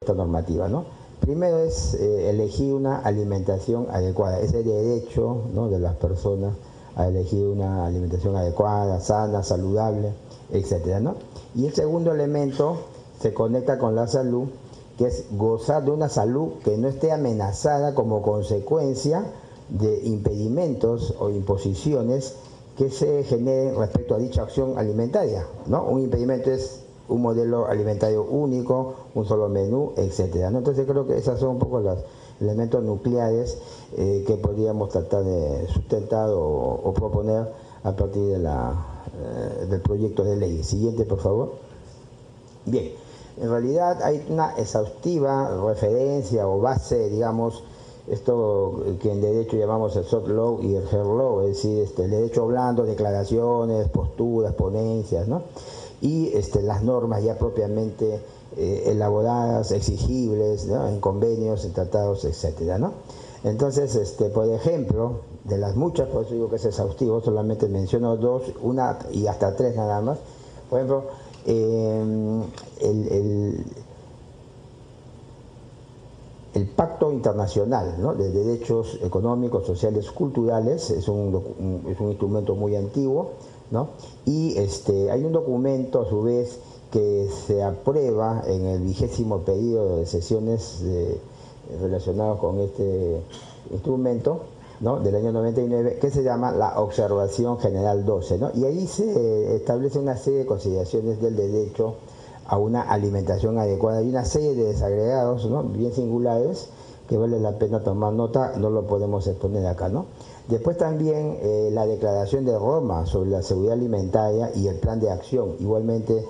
esta normativa, ¿no? Primero es elegir una alimentación adecuada, ese derecho, ¿no?, de las personas a elegir una alimentación adecuada, sana, saludable, etcétera, ¿no? Y el segundo elemento se conecta con la salud, que es gozar de una salud que no esté amenazada como consecuencia de impedimentos o imposiciones que se generen respecto a dicha acción alimentaria, ¿no? Un impedimento es un modelo alimentario único, un solo menú, etcétera, ¿no? Entonces creo que esos son un poco los elementos nucleares que podríamos tratar de sustentar o proponer a partir de del proyecto de ley. Siguiente, por favor. Bien, en realidad hay una exhaustiva referencia o base, digamos, esto que en derecho llamamos el soft law y el hard law, es decir, el derecho blando, declaraciones, posturas, ponencias, ¿no? Y las normas ya propiamente elaboradas, exigibles, ¿no?, en convenios, en tratados, etcétera, ¿no? Entonces, por ejemplo, de las muchas, por eso digo que es exhaustivo, solamente menciono dos, una y hasta tres nada más. Por ejemplo, el Pacto Internacional, ¿no?, de Derechos Económicos, Sociales, Culturales es un instrumento muy antiguo, ¿no? Y hay un documento a su vez que se aprueba en el 20º periodo de sesiones relacionados con este instrumento, ¿no?, del año 99, que se llama la Observación General 12, ¿no? Y ahí se establece una serie de consideraciones del derecho a una alimentación adecuada y una serie de desagregados, ¿no?, bien singulares, que vale la pena tomar nota, no lo podemos exponer acá, ¿no? Después también la Declaración de Roma sobre la seguridad alimentaria y el plan de acción, igualmente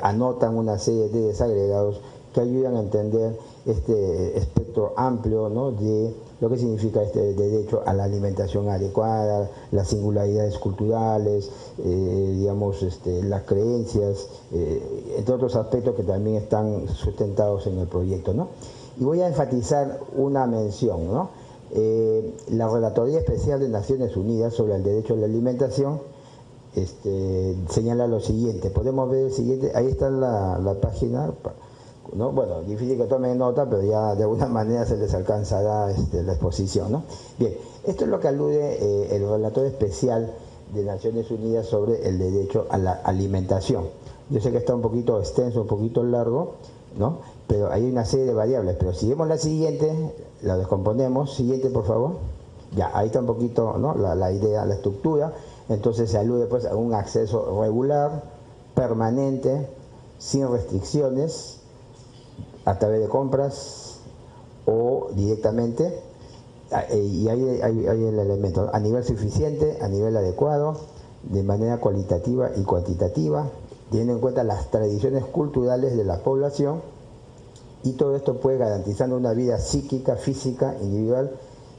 anotan una serie de desagregados que ayudan a entender este espectro amplio, ¿no?, de lo que significa este derecho a la alimentación adecuada, las singularidades culturales, digamos, las creencias, entre otros aspectos que también están sustentados en el proyecto, ¿no? Y voy a enfatizar una mención, ¿no? La Relatoría Especial de Naciones Unidas sobre el Derecho a la Alimentación señala lo siguiente. Podemos ver el siguiente, ahí está la página, ¿no? Bueno, difícil que tomen nota, pero ya de alguna manera se les alcanzará la exposición, ¿no? Bien, esto es lo que alude el Relator Especial de Naciones Unidas sobre el derecho a la alimentación. Yo sé que está un poquito extenso, un poquito largo, ¿no?, pero hay una serie de variables, pero si vemos la siguiente, la descomponemos. Siguiente, por favor. Ya, ahí está un poquito, ¿no?, la idea, la estructura. Entonces se alude pues a un acceso regular, permanente, sin restricciones, a través de compras o directamente, y hay el elemento, ¿no?, a nivel suficiente, a nivel adecuado, de manera cualitativa y cuantitativa, teniendo en cuenta las tradiciones culturales de la población, y todo esto puede garantizando una vida psíquica, física, individual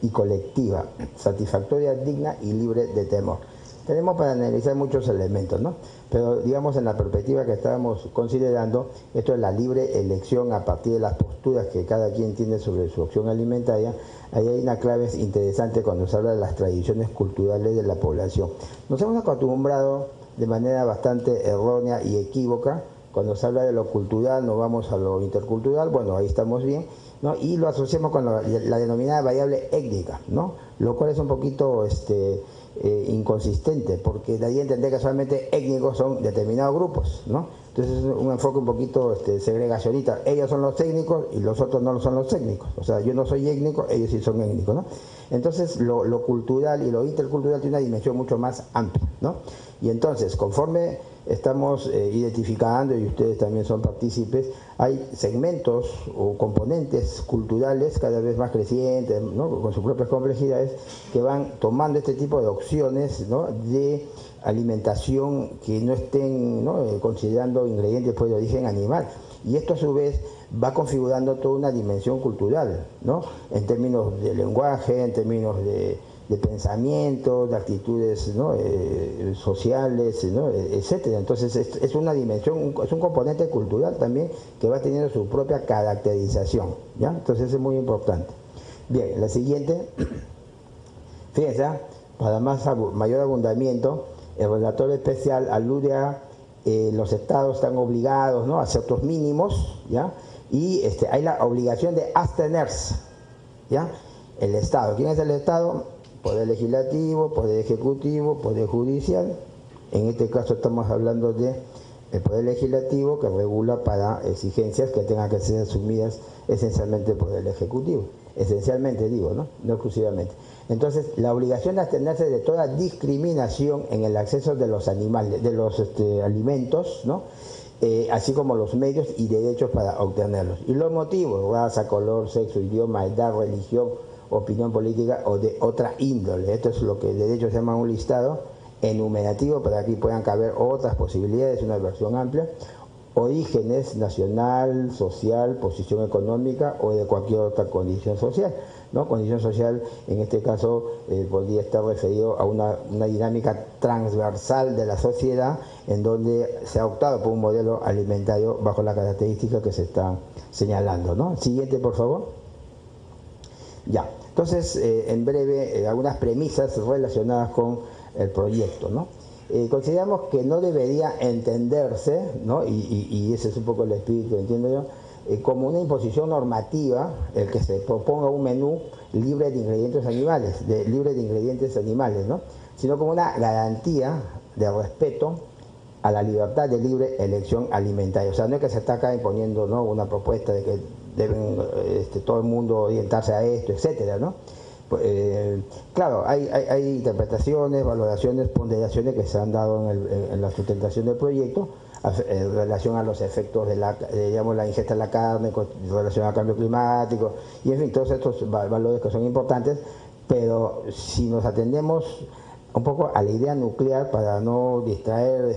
y colectiva, satisfactoria, digna y libre de temor. Tenemos para analizar muchos elementos, ¿no? Pero digamos, en la perspectiva que estábamos considerando, esto es la libre elección a partir de las posturas que cada quien tiene sobre su opción alimentaria. Ahí hay una clave interesante cuando se habla de las tradiciones culturales de la población. Nos hemos acostumbrado de manera bastante errónea y equívoca. Cuando se habla de lo cultural, nos vamos a lo intercultural, bueno, ahí estamos bien, ¿no? Y lo asociamos con la denominada variable étnica, ¿no? Lo cual es un poquito inconsistente, porque de ahí entender que solamente étnicos son determinados grupos, ¿no? Entonces es un enfoque un poquito segregacionista. Ellos son los técnicos y los otros no son los técnicos. O sea, yo no soy étnico, ellos sí son étnicos, ¿no? Entonces lo cultural y lo intercultural tiene una dimensión mucho más amplia, ¿no? Y entonces, conforme estamos identificando, y ustedes también son partícipes, hay segmentos o componentes culturales cada vez más crecientes, ¿no?, con sus propias complejidades, que van tomando este tipo de opciones, ¿no?, de alimentación que no estén, ¿no?, considerando ingredientes pues, de origen animal. Y esto a su vez va configurando toda una dimensión cultural, ¿no?, en términos de lenguaje, en términos de pensamiento, de actitudes, ¿no?, sociales, ¿no?, etcétera. Entonces es una dimensión, es un componente cultural también que va teniendo su propia caracterización, ¿ya? Entonces es muy importante. Bien, la siguiente. Fíjense, para mayor abundamiento, el relator especial alude a los estados están obligados, ¿no?, a ciertos mínimos, ¿ya?, Y hay la obligación de abstenerse, ¿ya? El Estado. ¿Quién es el Estado? Poder legislativo, poder ejecutivo, poder judicial. En este caso estamos hablando de el poder legislativo, que regula para exigencias que tengan que ser asumidas esencialmente por el ejecutivo. Esencialmente digo, ¿no? No exclusivamente. Entonces, la obligación de abstenerse de toda discriminación en el acceso de los animales, de los alimentos, ¿no? Así como los medios y derechos para obtenerlos. Y los motivos: raza, color, sexo, idioma, edad, religión, opinión política o de otra índole. Esto es lo que de hecho se llama un listado enumerativo, para que aquí puedan caber otras posibilidades, una versión amplia: orígenes, nacional, social, posición económica o de cualquier otra condición social, ¿no? Condición social, en este caso, podría estar referido a una dinámica transversal de la sociedad, en donde se ha optado por un modelo alimentario bajo la característica que se está señalando, ¿no? Siguiente, por favor. Ya, entonces, en breve, algunas premisas relacionadas con el proyecto, ¿no? Consideramos que no debería entenderse, ¿no? Y ese es un poco el espíritu, entiendo yo, como una imposición normativa el que se proponga un menú libre de ingredientes animales, ¿no? Sino como una garantía de respeto a la libertad de libre elección alimentaria. O sea, no es que se está acá imponiendo, ¿no?, una propuesta de que deben todo el mundo orientarse a esto, etcétera, ¿no? Claro, hay interpretaciones, valoraciones, ponderaciones que se han dado en la sustentación del proyecto en relación a los efectos de la ingesta de la carne, en relación al cambio climático, y en fin, todos estos valores que son importantes, pero si nos atendemos un poco a la idea nuclear para no distraer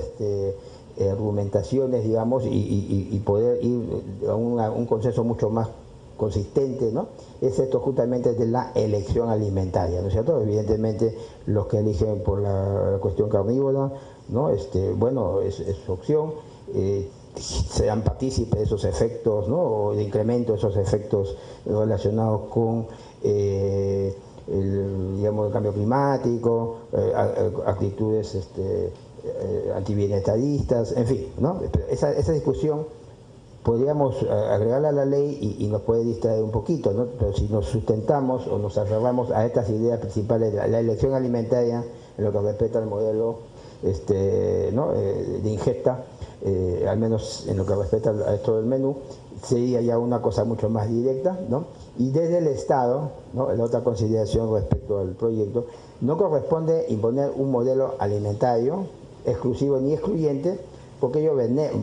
argumentaciones, digamos, y poder ir a un consenso mucho más consistente, ¿no? Es esto justamente de la elección alimentaria, ¿no es cierto? Evidentemente, los que eligen por la cuestión carnívora, ¿no? Bueno, es su opción, sean partícipes de esos efectos, ¿no?, o de incremento de esos efectos relacionados con digamos, el cambio climático, actitudes antibienestaristas, en fin, ¿no? Esa discusión podríamos agregarla a la ley y nos puede distraer un poquito, ¿no? Pero si nos sustentamos o nos aferramos a estas ideas principales de la elección alimentaria, en lo que respecta al modelo ¿no?, de ingesta, al menos en lo que respecta a esto del menú, sería ya una cosa mucho más directa, ¿no? Y desde el Estado, ¿no?, la otra consideración respecto al proyecto, no corresponde imponer un modelo alimentario exclusivo ni excluyente, porque ello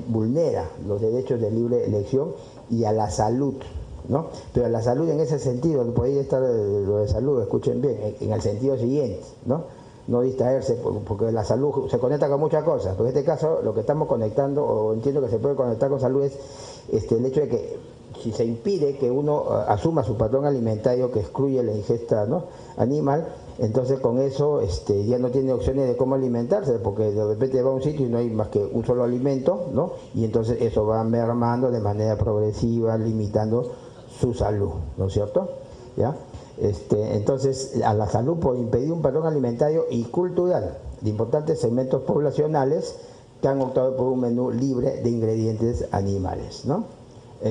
vulnera los derechos de libre elección y a la salud, ¿no? Pero a la salud en ese sentido, por ahí está lo de salud, escuchen bien, en el sentido siguiente, ¿no? No distraerse, porque la salud se conecta con muchas cosas, pero en este caso lo que estamos conectando, o entiendo que se puede conectar con salud, es el hecho de que si se impide que uno asuma su patrón alimentario que excluye la ingesta, ¿no?, animal, entonces con eso ya no tiene opciones de cómo alimentarse, porque de repente va a un sitio y no hay más que un solo alimento, ¿no? Y entonces eso va mermando de manera progresiva, limitando su salud, ¿no es cierto? ¿Ya? Entonces, a la salud por impedir un patrón alimentario y cultural de importantes segmentos poblacionales que han optado por un menú libre de ingredientes animales, ¿no?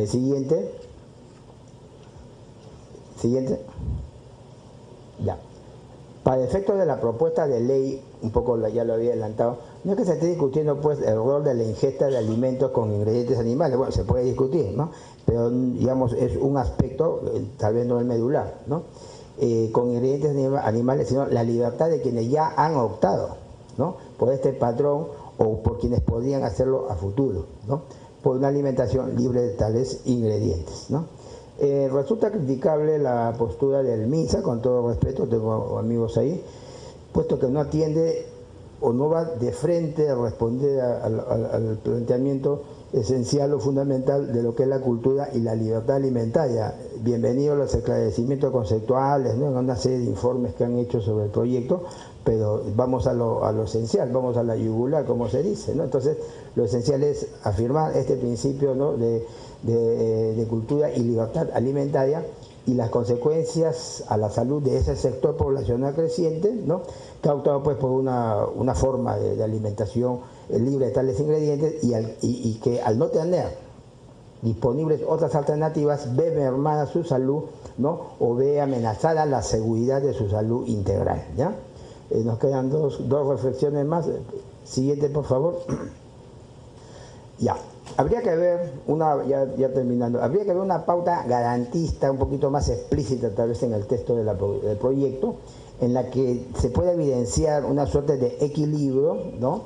Siguiente. Ya. Para efectos de la propuesta de ley, un poco ya lo había adelantado, no es que se esté discutiendo pues el rol de la ingesta de alimentos con ingredientes animales. Bueno, se puede discutir, ¿no? Pero digamos es un aspecto, tal vez no el medular, ¿no? Con ingredientes animales, sino la libertad de quienes ya han optado, ¿no?, por este patrón, o por quienes podrían hacerlo a futuro, ¿no?, por una alimentación libre de tales ingredientes, ¿no? Resulta criticable la postura del MINSA, con todo respeto, tengo amigos ahí, puesto que no atiende o no va de frente a responder al planteamiento esencial o fundamental de lo que es la cultura y la libertad alimentaria. Bienvenidos los esclarecimientos conceptuales, ¿no?, en una serie de informes que han hecho sobre el proyecto, pero vamos a lo esencial, vamos a la yugular, como se dice, ¿no? Entonces, lo esencial es afirmar este principio, ¿no?, de cultura y libertad alimentaria, y las consecuencias a la salud de ese sector poblacional creciente, ¿no?, que ha optado pues por una forma de alimentación libre de tales ingredientes, y que al no tener disponibles otras alternativas, ve mermada su salud, ¿no? O ve amenazada la seguridad de su salud integral, ¿ya? Nos quedan dos reflexiones más. Siguiente, por favor. Ya. Habría que ver ya terminando, habría que ver una pauta garantista un poquito más explícita tal vez en el texto del proyecto, en la que se pueda evidenciar una suerte de equilibrio, ¿no?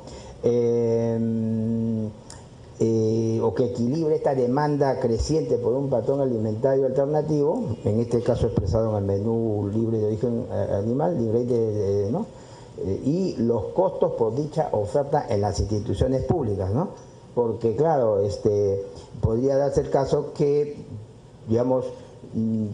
O que equilibre esta demanda creciente por un patrón alimentario alternativo, en este caso expresado en el menú libre de origen animal, libre ¿no? Y los costos por dicha oferta en las instituciones públicas, ¿no? Porque claro, podría darse el caso que, digamos,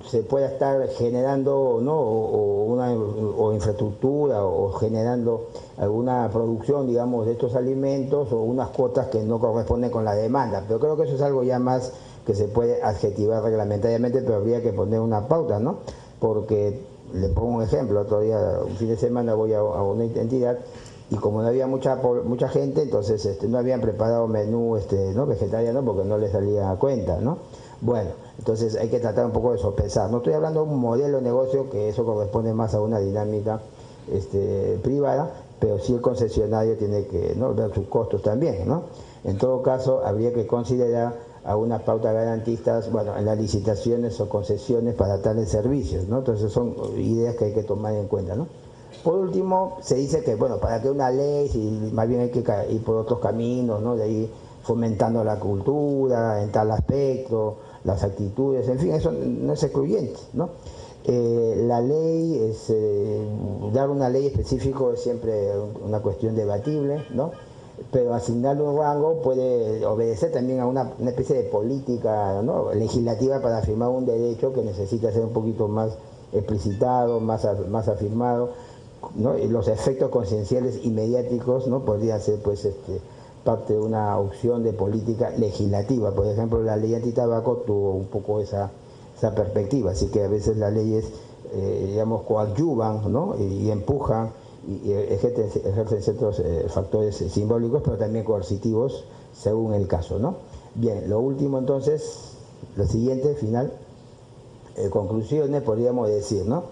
se pueda estar generando, ¿no? o infraestructura o generando alguna producción, digamos, de estos alimentos o unas cuotas que no corresponden con la demanda. Pero creo que eso es algo ya más que se puede adjetivar reglamentariamente, pero habría que poner una pauta, ¿no? Porque, le pongo un ejemplo, otro día, un fin de semana voy a una entidad y como no había mucha gente, entonces no habían preparado menú ¿no? vegetariano porque no les salía a cuenta, ¿no? Bueno, entonces hay que tratar un poco de sopesar. No estoy hablando de un modelo de negocio, que eso corresponde más a una dinámica privada, pero sí el concesionario tiene que, ¿no? ver sus costos también, ¿no? En todo caso, habría que considerar algunas pautas garantistas, bueno, en las licitaciones o concesiones para tales servicios, ¿no? Entonces son ideas que hay que tomar en cuenta, ¿no? Por último, se dice que, bueno, para que una ley, si más bien hay que ir por otros caminos, ¿no? De ahí fomentando la cultura en tal aspecto, las actitudes, en fin, eso no es excluyente, ¿no? La ley, dar una ley específica es siempre una cuestión debatible, ¿no? Pero asignarle un rango puede obedecer también a una especie de política, ¿no? legislativa para afirmar un derecho que necesita ser un poquito más explicitado, más afirmado, ¿no? Y los efectos concienciales y mediáticos, ¿no? podrían ser pues parte de una opción de política legislativa. Por ejemplo, la ley antitabaco tuvo un poco esa perspectiva, así que a veces las leyes digamos coadyuvan, ¿no? y empujan y ejercen ciertos factores simbólicos, pero también coercitivos según el caso, ¿no? Bien, lo último entonces, lo siguiente, final, conclusiones podríamos decir, ¿no?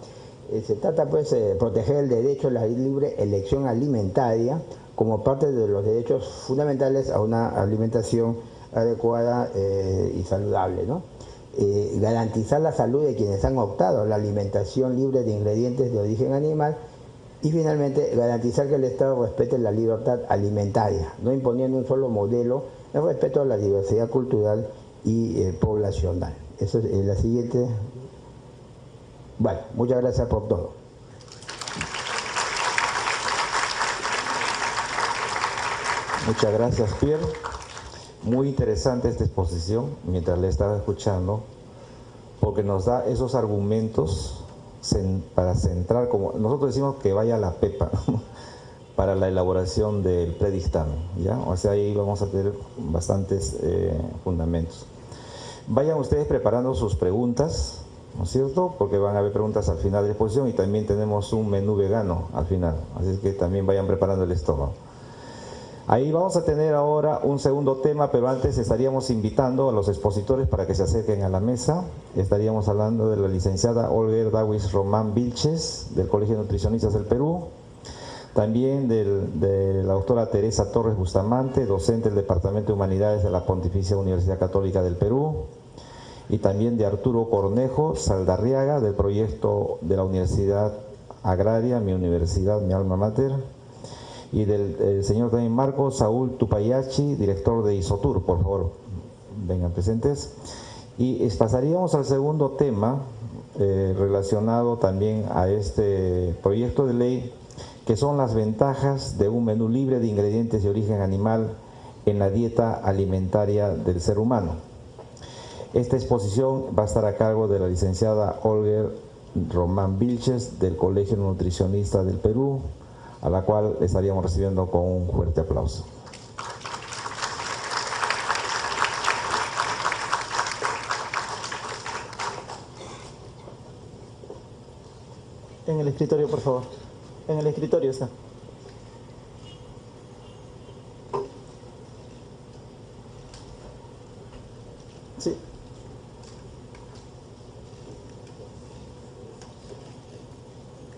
Se trata pues de proteger el derecho a la libre elección alimentaria como parte de los derechos fundamentales a una alimentación adecuada y saludable, ¿no? Garantizar la salud de quienes han optado a la alimentación libre de ingredientes de origen animal y finalmente garantizar que el Estado respete la libertad alimentaria, no imponiendo un solo modelo, el respeto a la diversidad cultural y poblacional. Eso es la siguiente. Bueno, muchas gracias por todo. Muchas gracias, Pierre. Muy interesante esta exposición mientras le estaba escuchando, porque nos da esos argumentos para centrar, como nosotros decimos, que vaya la pepa para la elaboración del predictamen, ¿ya? O sea, ahí vamos a tener bastantes fundamentos. Vayan ustedes preparando sus preguntas, ¿no es cierto? Porque van a haber preguntas al final de la exposición y también tenemos un menú vegano al final, así que también vayan preparando el estómago. Ahí vamos a tener ahora un segundo tema, pero antes estaríamos invitando a los expositores para que se acerquen a la mesa. Estaríamos hablando de la licenciada Olga Dawis Román Vilches, del Colegio de Nutricionistas del Perú, también de la doctora Teresa Torres Bustamante, docente del Departamento de Humanidades de la Pontificia Universidad Católica del Perú, y también de Arturo Cornejo Saldarriaga, del proyecto de la Universidad Agraria, mi universidad, mi alma mater, y del señor también Marco Saúl Tupayachi, director de ISOTUR. Por favor, vengan presentes. Y pasaríamos al segundo tema relacionado también a este proyecto de ley, que son las ventajas de un menú libre de ingredientes de origen animal en la dieta alimentaria del ser humano. Esta exposición va a estar a cargo de la licenciada Olga Román Vilches, del Colegio Nutricionista del Perú, a la cual estaríamos recibiendo con un fuerte aplauso. En el escritorio, por favor. En el escritorio está.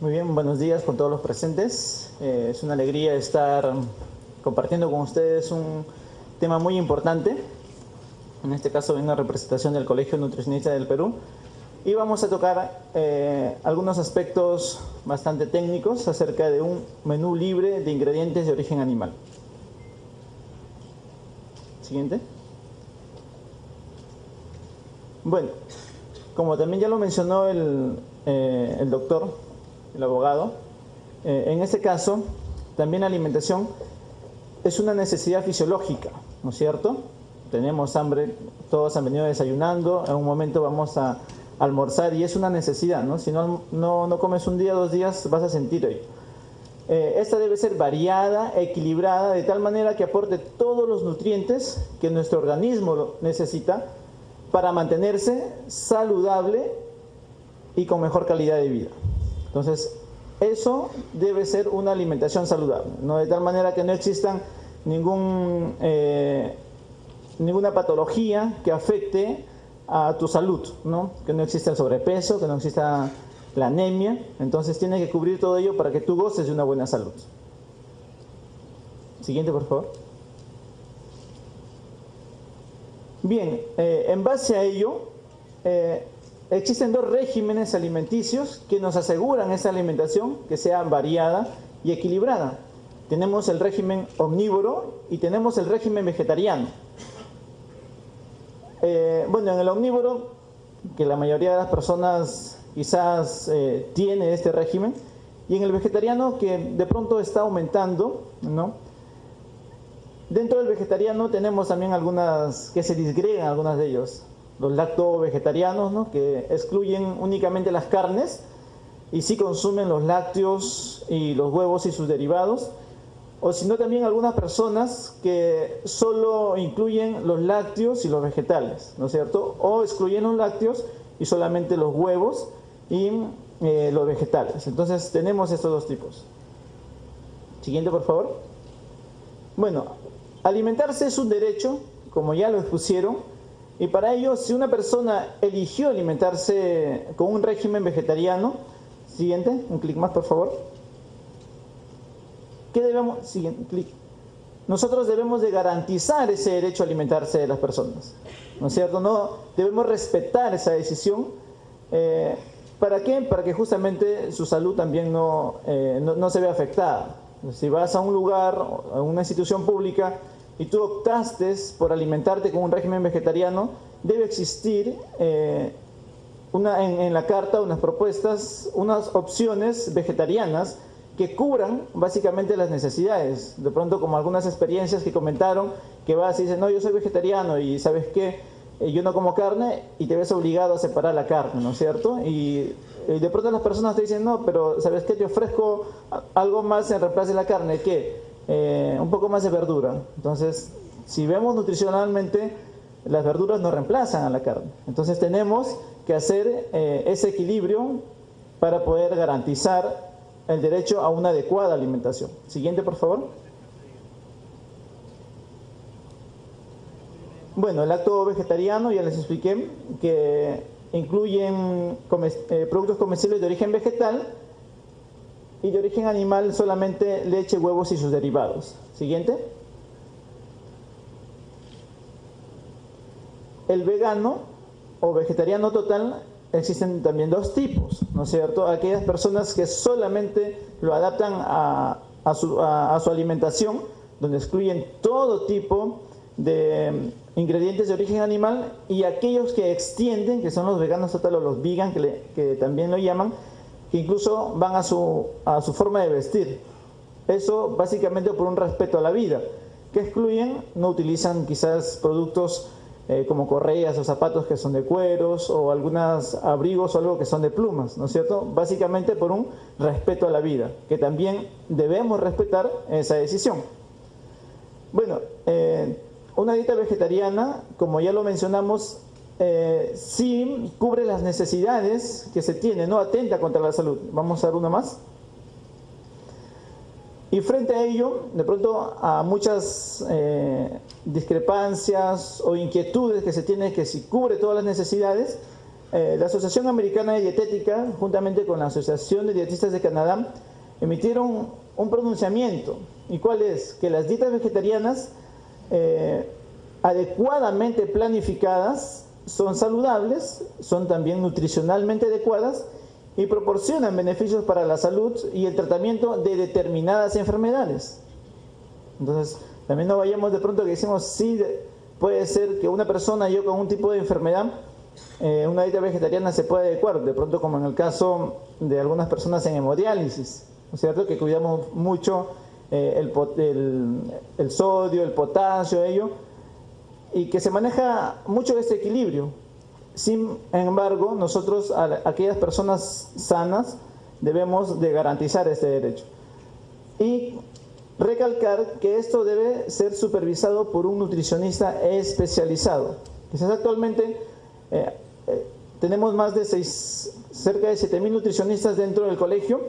Muy bien, buenos días con todos los presentes. Es una alegría estar compartiendo con ustedes un tema muy importante. En este caso, en una representación del Colegio Nutricionista del Perú. Y vamos a tocar algunos aspectos bastante técnicos acerca de un menú libre de ingredientes de origen animal. Siguiente. Bueno, como también ya lo mencionó el doctor, el abogado, en este caso, también la alimentación es una necesidad fisiológica, ¿no es cierto? Tenemos hambre, todos han venido desayunando, en un momento vamos a almorzar y es una necesidad, ¿no? Si no comes un día, 2 días, vas a sentir ello. Esta debe ser variada, equilibrada, de tal manera que aporte todos los nutrientes que nuestro organismo necesita para mantenerse saludable y con mejor calidad de vida. Entonces, eso debe ser una alimentación saludable, ¿no? De tal manera que no existan ninguna patología que afecte a tu salud, ¿no? Que no exista el sobrepeso, que no exista la anemia. Entonces tiene que cubrir todo ello para que tú goces de una buena salud. Siguiente, por favor. Bien, en base a ello, existen 2 regímenes alimenticios que nos aseguran esa alimentación que sea variada y equilibrada. Tenemos el régimen omnívoro y tenemos el régimen vegetariano. Bueno, en el omnívoro, que la mayoría de las personas quizás tiene este régimen, y en el vegetariano, que de pronto está aumentando, ¿no? Dentro del vegetariano tenemos también algunas que se disgregan, algunas de ellos. Los lacto-vegetarianos, ¿no? Que excluyen únicamente las carnes y sí consumen los lácteos y los huevos y sus derivados. O si no, también algunas personas que solo incluyen los lácteos y los vegetales, ¿no es cierto? O excluyen los lácteos y solamente los huevos y los vegetales. Entonces tenemos estos 2 tipos. Siguiente, por favor. Bueno, alimentarse es un derecho, como ya lo expusieron, y para ello, si una persona eligió alimentarse con un régimen vegetariano, siguiente, un clic más, por favor. ¿Qué debemos? Siguiente, clic. Nosotros debemos de garantizar ese derecho a alimentarse de las personas, ¿no es cierto? No debemos respetar esa decisión. ¿Para qué? Para que justamente su salud también no se vea afectada. Si vas a un lugar, a una institución pública, y tú optaste por alimentarte con un régimen vegetariano, debe existir en la carta unas propuestas, unas opciones vegetarianas que cubran básicamente las necesidades. De pronto, como algunas experiencias que comentaron, que vas y dices, no, yo soy vegetariano y ¿sabes qué? Yo no como carne, y te ves obligado a separar la carne, ¿no es cierto? Y de pronto las personas te dicen, no, pero ¿sabes qué? Te ofrezco algo más en reemplazo de la carne, ¿qué? Un poco más de verdura. Entonces, si vemos nutricionalmente, las verduras no reemplazan a la carne. Entonces tenemos que hacer ese equilibrio para poder garantizar el derecho a una adecuada alimentación. Siguiente, por favor. Bueno, el lacto vegetariano, ya les expliqué, que incluyen productos comestibles de origen vegetal, y de origen animal solamente leche, huevos y sus derivados. Siguiente. El vegano o vegetariano total, existen también 2 tipos, ¿no es cierto? Aquellas personas que solamente lo adaptan a su alimentación, donde excluyen todo tipo de ingredientes de origen animal, y aquellos que extienden, que son los veganos total o los vegan, que también lo llaman, que incluso van a su forma de vestir. Eso básicamente por un respeto a la vida, que excluyen, no utilizan quizás productos como correas o zapatos que son de cueros, o algunos abrigos o algo que son de plumas, ¿no es cierto? Básicamente por un respeto a la vida, que también debemos respetar esa decisión. Bueno, una dieta vegetariana, como ya lo mencionamos, sí cubre las necesidades que se tienen, no atenta contra la salud. Vamos a ver una más. Y frente a ello, de pronto a muchas discrepancias o inquietudes que se tienen, que si cubre todas las necesidades, la Asociación Americana de Dietética, juntamente con la Asociación de Dietistas de Canadá, emitieron un pronunciamiento. ¿Y cuál es? Que las dietas vegetarianas adecuadamente planificadas son saludables, son también nutricionalmente adecuadas y proporcionan beneficios para la salud y el tratamiento de determinadas enfermedades. Entonces, también no vayamos de pronto que decimos, sí, puede ser que una persona, yo con un tipo de enfermedad, una dieta vegetariana se puede adecuar, de pronto como en el caso de algunas personas en hemodiálisis, ¿no es cierto? Que cuidamos mucho el sodio, el potasio, ello, y que se maneja mucho este equilibrio. Sin embargo, nosotros, aquellas personas sanas, debemos de garantizar este derecho. Y recalcar que esto debe ser supervisado por un nutricionista especializado. Quizás actualmente tenemos más de cerca de 7.000 nutricionistas dentro del colegio,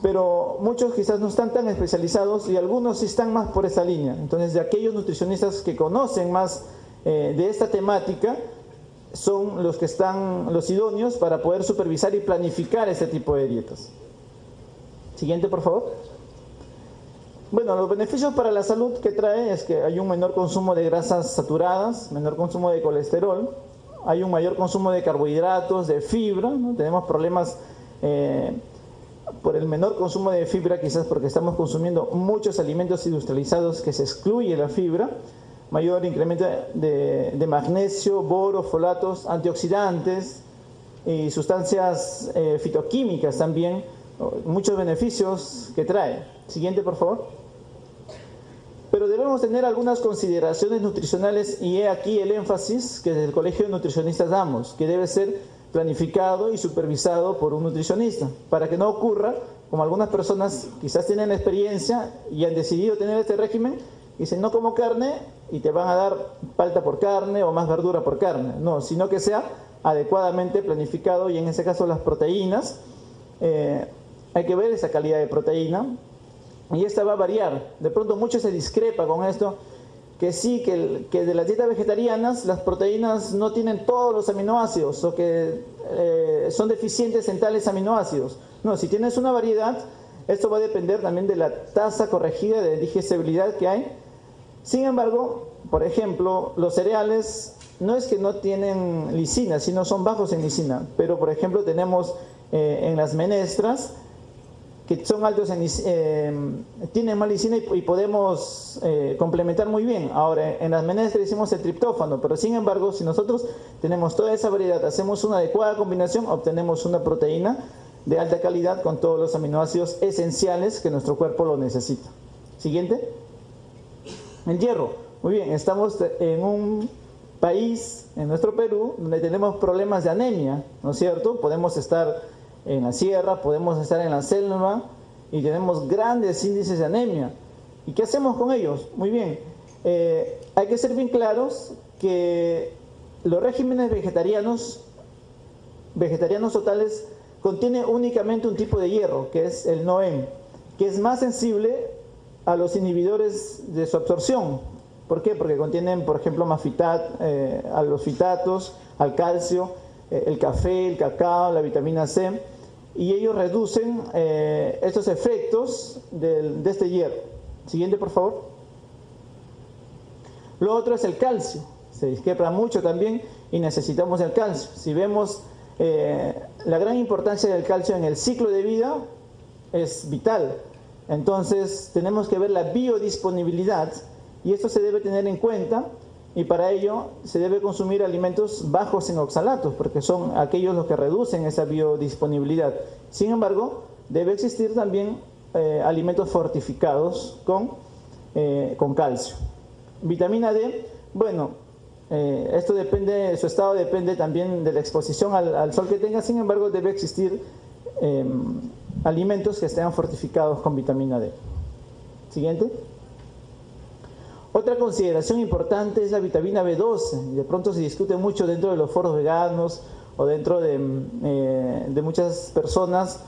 pero muchos quizás no están tan especializados y algunos sí están más por esa línea. Entonces, de aquellos nutricionistas que conocen más de esta temática, son los que están los idóneos para poder supervisar y planificar este tipo de dietas. Siguiente, por favor. Bueno, los beneficios para la salud que trae es que hay un menor consumo de grasas saturadas, menor consumo de colesterol, hay un mayor consumo de carbohidratos, de fibra, ¿no? Tenemos problemas por el menor consumo de fibra, quizás porque estamos consumiendo muchos alimentos industrializados que se excluye la fibra, mayor incremento de magnesio, boro, folatos, antioxidantes y sustancias fitoquímicas también, muchos beneficios que trae. Siguiente, por favor. Pero debemos tener algunas consideraciones nutricionales y he aquí el énfasis que desde el Colegio de Nutricionistas damos, que debe ser planificado y supervisado por un nutricionista, para que no ocurra como algunas personas quizás tienen experiencia y han decidido tener este régimen, y dicen no como carne y te van a dar palta por carne o más verdura por carne, no, sino que sea adecuadamente planificado y en ese caso las proteínas, hay que ver esa calidad de proteína y esta va a variar. De pronto mucho se discrepa con esto, que sí, que de las dietas vegetarianas las proteínas no tienen todos los aminoácidos o que son deficientes en tales aminoácidos. No, si tienes una variedad, esto va a depender también de la tasa corregida de digestibilidad que hay. Sin embargo, por ejemplo, los cereales no es que no tienen lisina, sino son bajos en lisina, pero por ejemplo tenemos en las menestras que son altos tienen más lisina y podemos complementar muy bien. Ahora, en las menestras hicimos el triptófano, pero sin embargo, si nosotros tenemos toda esa variedad, hacemos una adecuada combinación, obtenemos una proteína de alta calidad con todos los aminoácidos esenciales que nuestro cuerpo lo necesita. Siguiente. El hierro. Muy bien, estamos en un país, en nuestro Perú, donde tenemos problemas de anemia, ¿no es cierto? Podemos estar en la sierra, podemos estar en la selva y tenemos grandes índices de anemia. ¿Y qué hacemos con ellos? Muy bien, hay que ser bien claros que los regímenes vegetarianos totales contienen únicamente un tipo de hierro, que es el NOEM, que es más sensible a los inhibidores de su absorción. ¿Por qué? Porque contienen, por ejemplo, a los fitatos, al calcio, el café, el cacao, la vitamina C, y ellos reducen estos efectos de este hierro. Siguiente, por favor. Lo otro es el calcio. Se discrepa mucho también y necesitamos el calcio. Si vemos la gran importancia del calcio en el ciclo de vida, es vital. Entonces tenemos que ver la biodisponibilidad y esto se debe tener en cuenta. Y para ello se debe consumir alimentos bajos en oxalatos, porque son aquellos los que reducen esa biodisponibilidad. Sin embargo, debe existir también alimentos fortificados con calcio. Vitamina D, bueno, esto depende, su estado depende también de la exposición al sol que tenga, sin embargo, debe existir alimentos que estén fortificados con vitamina D. Siguiente. Otra consideración importante es la vitamina B12. De pronto se discute mucho dentro de los foros veganos o dentro de muchas personas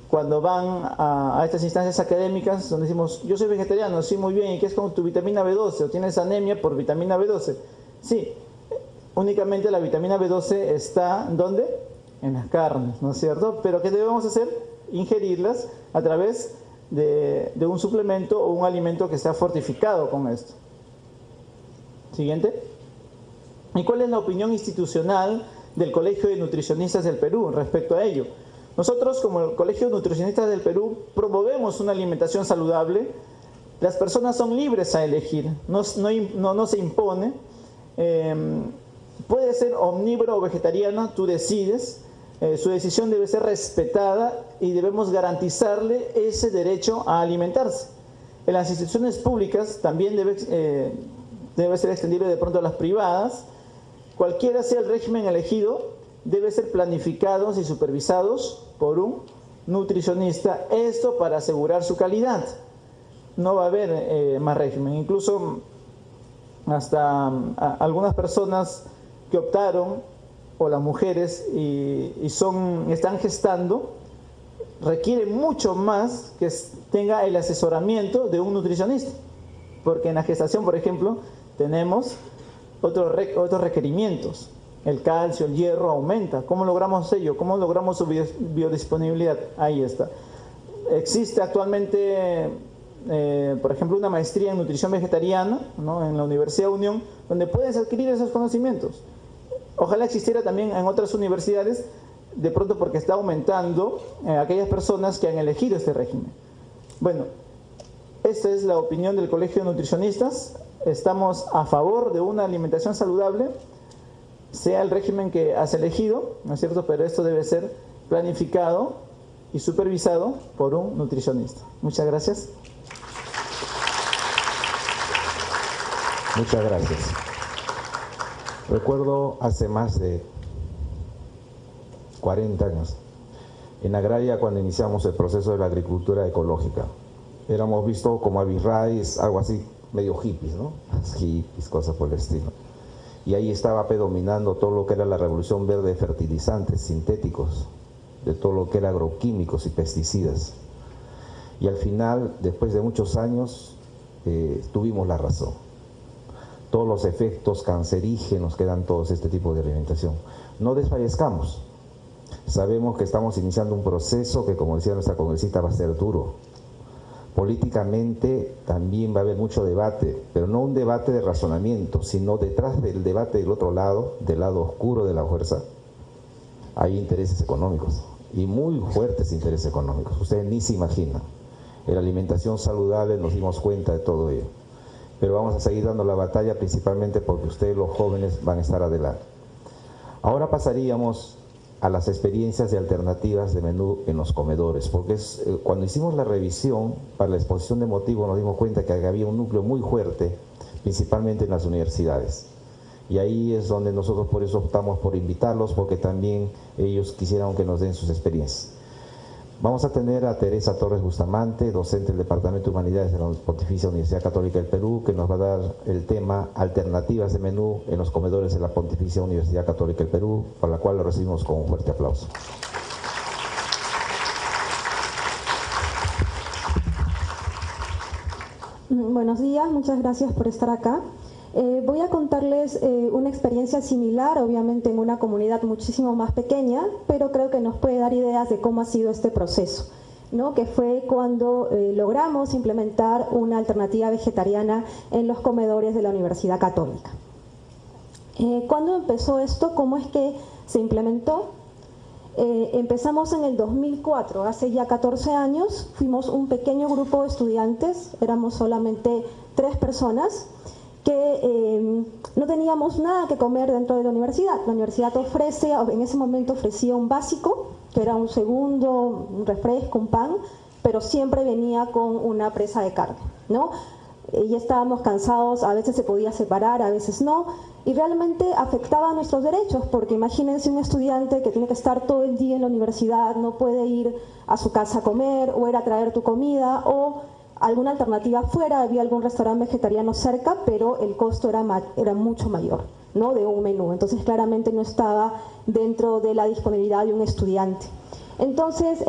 cuando van a estas instancias académicas donde decimos, yo soy vegetariano, sí, muy bien, ¿y qué es con tu vitamina B12? ¿O tienes anemia por vitamina B12? Sí, únicamente la vitamina B12 está, ¿dónde? En las carnes, ¿no es cierto? Pero ¿qué debemos hacer? Ingerirlas a través de un suplemento o un alimento que sea fortificado con esto. Siguiente. ¿Y cuál es la opinión institucional del Colegio de Nutricionistas del Perú respecto a ello? Nosotros, como el Colegio de Nutricionistas del Perú, promovemos una alimentación saludable. Las personas son libres a elegir, no se impone. Puede ser omnívoro o vegetariano, tú decides. Su decisión debe ser respetada y debemos garantizarle ese derecho a alimentarse. En las instituciones públicas también debe ser extendible de pronto a las privadas. Cualquiera sea el régimen elegido, debe ser planificados y supervisados por un nutricionista, esto para asegurar su calidad. No va a haber más régimen, incluso hasta algunas personas que optaron, o las mujeres, y están gestando, requieren mucho más que tenga el asesoramiento de un nutricionista, porque en la gestación, por ejemplo, tenemos otros requerimientos. El calcio, el hierro aumenta. ¿Cómo logramos ello? ¿Cómo logramos su biodisponibilidad? Ahí está. Existe actualmente, por ejemplo, una maestría en nutrición vegetariana, ¿no?, en la Universidad Unión, donde puedes adquirir esos conocimientos. Ojalá existiera también en otras universidades, de pronto porque está aumentando aquellas personas que han elegido este régimen. Bueno, esta es la opinión del Colegio de Nutricionistas. Estamos a favor de una alimentación saludable, sea el régimen que has elegido, ¿no es cierto? Pero esto debe ser planificado y supervisado por un nutricionista. Muchas gracias. Muchas gracias. Recuerdo hace más de 40 años, en Agraria, cuando iniciamos el proceso de la agricultura ecológica. Éramos vistos como avirraes, algo así, medio hippies, ¿no? Hippies, cosas por el estilo. Y ahí estaba predominando todo lo que era la revolución verde de fertilizantes sintéticos, de todo lo que era agroquímicos y pesticidas. Y al final, después de muchos años, tuvimos la razón. Todos los efectos cancerígenos que dan todo este tipo de alimentación. No desfallezcamos. Sabemos que estamos iniciando un proceso que, como decía nuestra congresista, va a ser duro. Políticamente también va a haber mucho debate, pero no un debate de razonamiento, sino detrás del debate del otro lado, del lado oscuro de la fuerza, hay intereses económicos, y muy fuertes intereses económicos. Ustedes ni se imaginan. En la alimentación saludable nos dimos cuenta de todo ello. Pero vamos a seguir dando la batalla, principalmente porque ustedes, los jóvenes, van a estar adelante. Ahora pasaríamos a las experiencias de alternativas de menú en los comedores, porque cuando hicimos la revisión para la exposición de motivos nos dimos cuenta que había un núcleo muy fuerte, principalmente en las universidades. Y ahí es donde nosotros por eso optamos por invitarlos, porque también ellos quisieran que nos den sus experiencias. Vamos a tener a Teresa Torres Bustamante, docente del Departamento de Humanidades de la Pontificia Universidad Católica del Perú, que nos va a dar el tema alternativas de menú en los comedores de la Pontificia Universidad Católica del Perú, para la cual lo recibimos con un fuerte aplauso. Buenos días, muchas gracias por estar acá. Voy a contarles una experiencia similar, obviamente en una comunidad muchísimo más pequeña, pero creo que nos puede dar ideas de cómo ha sido este proceso, ¿no? Que fue cuando logramos implementar una alternativa vegetariana en los comedores de la Universidad Católica. ¿Cuándo empezó esto? ¿Cómo es que se implementó? Empezamos en el 2004, hace ya 14 años, fuimos un pequeño grupo de estudiantes, éramos solamente 3 personas, que no teníamos nada que comer dentro de la universidad. La universidad en ese momento ofrecía un básico, que era un segundo, un refresco, un pan, pero siempre venía con una presa de carne, ¿no? Ya estábamos cansados, a veces se podía separar, a veces no, y realmente afectaba nuestros derechos, porque imagínense un estudiante que tiene que estar todo el día en la universidad, no puede ir a su casa a comer, o ir a traer tu comida, o alguna alternativa fuera, había algún restaurante vegetariano cerca, pero el costo era mucho mayor, ¿no?, de un menú. Entonces claramente no estaba dentro de la disponibilidad de un estudiante. Entonces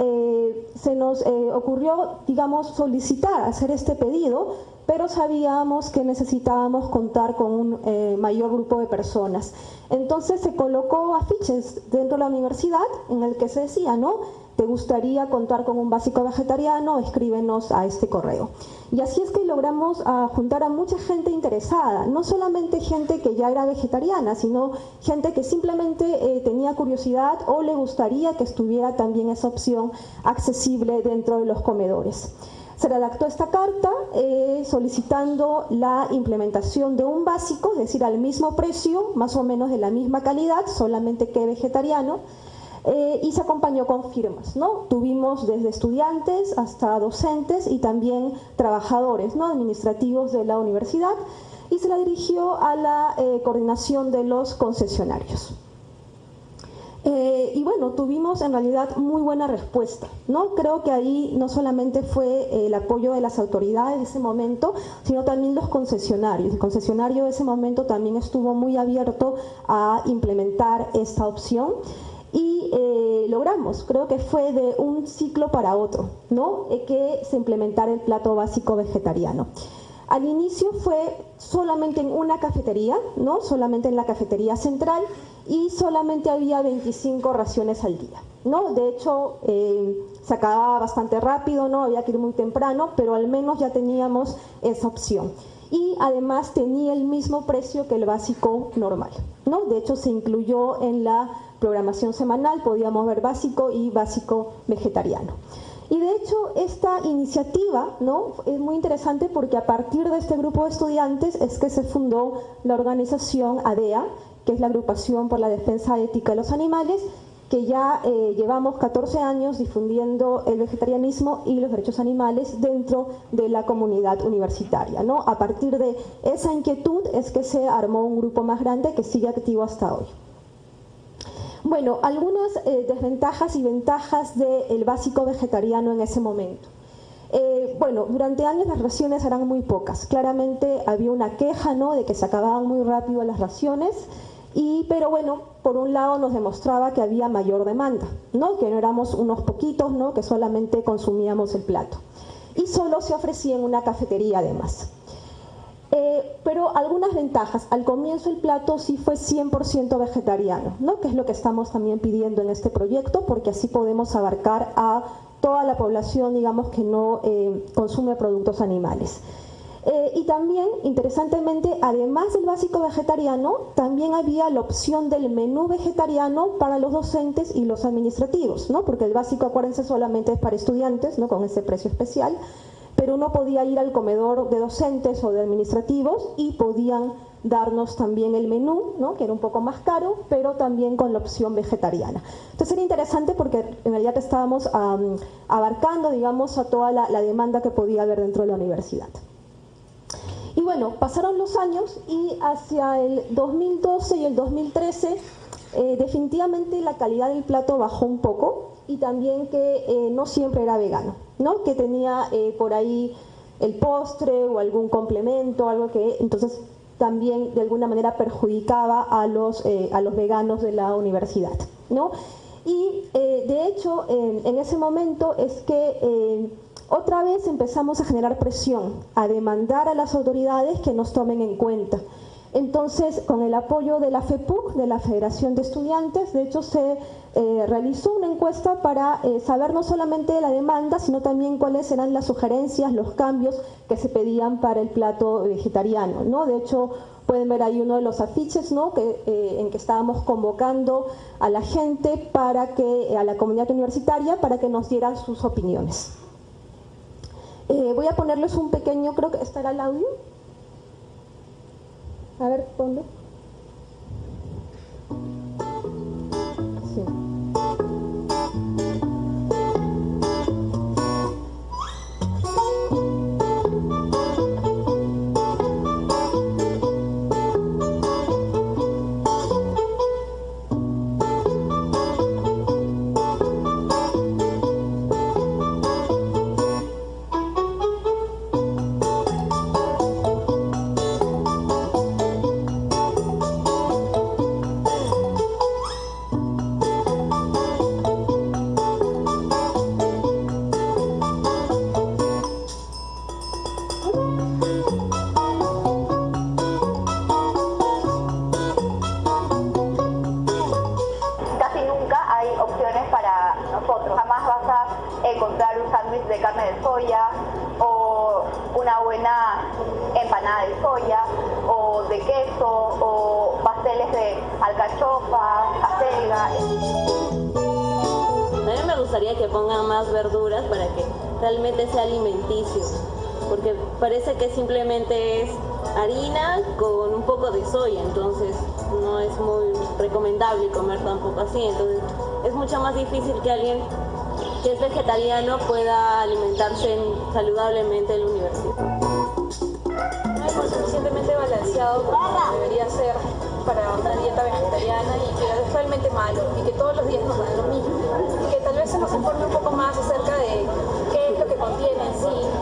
se nos ocurrió, digamos, solicitar, hacer este pedido, pero sabíamos que necesitábamos contar con un mayor grupo de personas. Entonces se colocó afiches dentro de la universidad en el que se decía, ¿no? ¿Te gustaría contar con un básico vegetariano? Escríbenos a este correo. Y así es que logramos juntar a mucha gente interesada, no solamente gente que ya era vegetariana, sino gente que simplemente tenía curiosidad o le gustaría que estuviera también esa opción accesible dentro de los comedores. Se redactó esta carta solicitando la implementación de un básico, es decir, al mismo precio, más o menos de la misma calidad, solamente que vegetariano, y se acompañó con firmas, ¿no? Tuvimos desde estudiantes hasta docentes y también trabajadores, ¿no?, administrativos de la universidad, y se la dirigió a la coordinación de los concesionarios. Y bueno, tuvimos en realidad muy buena respuesta, ¿no? Creo que ahí no solamente fue el apoyo de las autoridades de ese momento, sino también los concesionarios. El concesionario de ese momento también estuvo muy abierto a implementar esta opción y logramos, creo que fue de un ciclo para otro, ¿no?, que se implementara el plato básico vegetariano. Al inicio fue solamente en una cafetería, ¿no?, solamente en la cafetería central, y solamente había 25 raciones al día, ¿no? De hecho, se acababa bastante rápido, ¿no? Había que ir muy temprano, pero al menos ya teníamos esa opción. Y además tenía el mismo precio que el básico normal, ¿no? De hecho, se incluyó en la programación semanal, podíamos ver básico y básico vegetariano. Y de hecho esta iniciativa, ¿no?, es muy interesante porque a partir de este grupo de estudiantes es que se fundó la organización ADEA, que es la Agrupación por la Defensa Ética de los Animales, que ya llevamos 14 años difundiendo el vegetarianismo y los derechos animales dentro de la comunidad universitaria, ¿no? A partir de esa inquietud es que se armó un grupo más grande que sigue activo hasta hoy. Bueno, algunas desventajas y ventajas del básico vegetariano en ese momento. Bueno, durante años las raciones eran muy pocas. Claramente había una queja, ¿no?, de que se acababan muy rápido las raciones, pero bueno, por un lado nos demostraba que había mayor demanda, ¿no?, que no éramos unos poquitos, ¿no?, que solamente consumíamos el plato. Y solo se ofrecía en una cafetería además. Pero algunas ventajas. Al comienzo el plato sí fue 100% vegetariano, ¿no?, que es lo que estamos también pidiendo en este proyecto, porque así podemos abarcar a toda la población, digamos, que no consume productos animales. Y también, interesantemente, además del básico vegetariano, también había la opción del menú vegetariano para los docentes y los administrativos, ¿no?, porque el básico, acuérdense, solamente es para estudiantes, ¿no?, con ese precio especial, pero uno podía ir al comedor de docentes o de administrativos y podían darnos también el menú, ¿no?, que era un poco más caro, pero también con la opción vegetariana. Entonces era interesante porque en realidad estábamos abarcando, digamos, a toda la demanda que podía haber dentro de la universidad. Y bueno, pasaron los años y hacia el 2012 y el 2013 definitivamente la calidad del plato bajó un poco, y también que no siempre era vegano, ¿no?, que tenía por ahí el postre o algún complemento, algo que entonces también de alguna manera perjudicaba a los veganos de la universidad, ¿no? Y de hecho en ese momento es que otra vez empezamos a generar presión, a demandar a las autoridades que nos tomen en cuenta. Entonces, con el apoyo de la FEPUC, de la Federación de Estudiantes, de hecho se realizó una encuesta para saber no solamente la demanda, sino también cuáles eran las sugerencias, los cambios que se pedían para el plato vegetariano, ¿no? De hecho, pueden ver ahí uno de los afiches, ¿no?, en que estábamos convocando a la gente, a la comunidad universitaria, para que nos dieran sus opiniones. Voy a ponerles un pequeño, creo que estará el audio. A ver, ponlo. Sí. para nosotros. Jamás vas a encontrar un sándwich de carne de soya o una buena empanada de soya o de queso o pasteles de alcachofa, acelga. A mí me gustaría que pongan más verduras para que realmente sea alimenticio, porque parece que simplemente es harina con un poco de soya, entonces no es muy recomendable comer tampoco así. Entonces es mucho más difícil que alguien que es vegetariano pueda alimentarse saludablemente en la universidad. No es suficientemente balanceado como debería ser para una dieta vegetariana y que es realmente malo y que todos los días nos dan lo mismo. Y que tal vez se nos informe un poco más acerca de qué es lo que contiene en sí